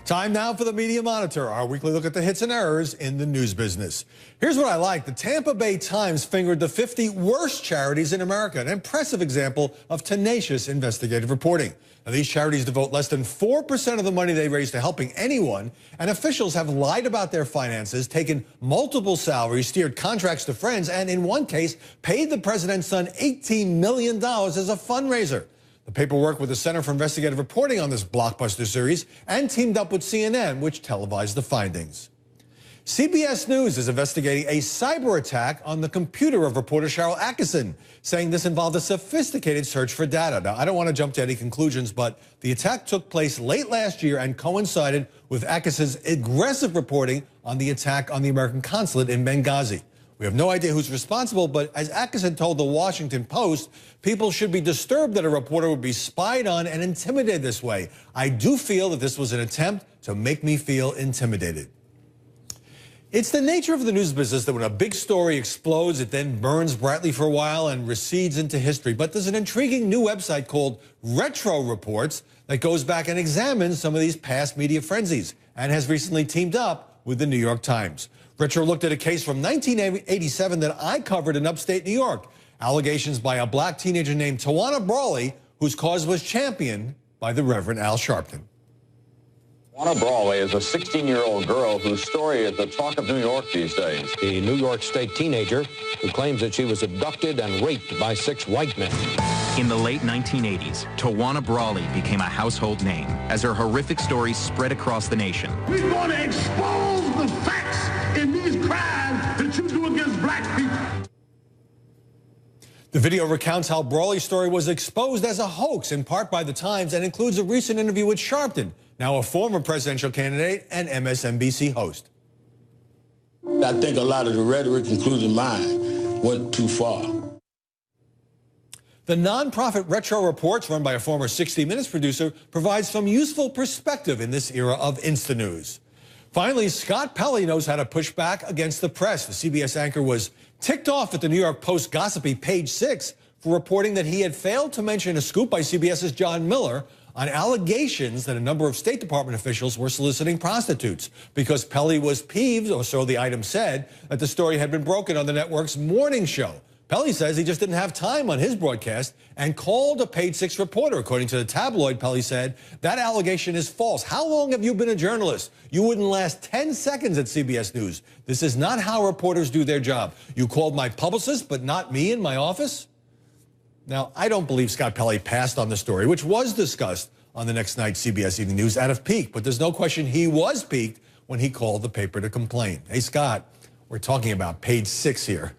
Time now for the Media Monitor, our weekly look at the hits and errors in the news business. Here's what I like. The Tampa Bay Times fingered the 50 worst charities in America, an impressive example of tenacious investigative reporting. Now, these charities devote less than 4% of the money they raise to helping anyone, and officials have lied about their finances, taken multiple salaries, steered contracts to friends, and in one case, paid the president's son $18 million as a fundraiser. The paper worked with the Center for Investigative Reporting on this blockbuster series and teamed up with CNN, which televised the findings. CBS News is investigating a cyber attack on the computer of reporter Sharyl Attkisson, saying this involved a sophisticated search for data. Now, I don't want to jump to any conclusions, but the attack took place late last year and coincided with Attkisson's aggressive reporting on the attack on the American consulate in Benghazi. We have no idea who's responsible, but as Attkisson told the Washington Post, people should be disturbed that a reporter would be spied on and intimidated this way. I do feel that this was an attempt to make me feel intimidated. It's the nature of the news business that when a big story explodes, it then burns brightly for a while and recedes into history. But there's an intriguing new website called Retro Reports that goes back and examines some of these past media frenzies and has recently teamed up with the New York Times. Retro looked at a case from 1987 that I covered in upstate New York. Allegations by a black teenager named Tawana Brawley, whose cause was championed by the Reverend Al Sharpton. Tawana Brawley is a 16-year-old girl whose story is the talk of New York these days. The New York State teenager who claims that she was abducted and raped by 6 white men. In the late 1980s, Tawana Brawley became a household name as her horrific stories spread across the nation. We're going to expose the facts in these crimes that you do against black people. The video recounts how Brawley's story was exposed as a hoax, in part by the Times, and includes a recent interview with Sharpton, now a former presidential candidate and MSNBC host. I think a lot of the rhetoric, including mine, went too far. The nonprofit Retro Reports, run by a former 60 Minutes producer, provides some useful perspective in this era of Insta-news. Finally, Scott Pelley knows how to push back against the press. The CBS anchor was ticked off at the New York Post gossipy Page 6 for reporting that he had failed to mention a scoop by CBS's John Miller on allegations that a number of State Department officials were soliciting prostitutes, because Pelley was peeved, or so the item said, that the story had been broken on the network's morning show. Pelley says he just didn't have time on his broadcast and called a Page 6 reporter. According to the tabloid, Pelley said, that allegation is false. How long have you been a journalist? You wouldn't last 10 seconds at CBS News. This is not how reporters do their job. You called my publicist, but not me in my office? Now, I don't believe Scott Pelley passed on the story, which was discussed on the next night's CBS Evening News out of pique. But there's no question he was piqued when he called the paper to complain. Hey, Scott, we're talking about Page 6 here.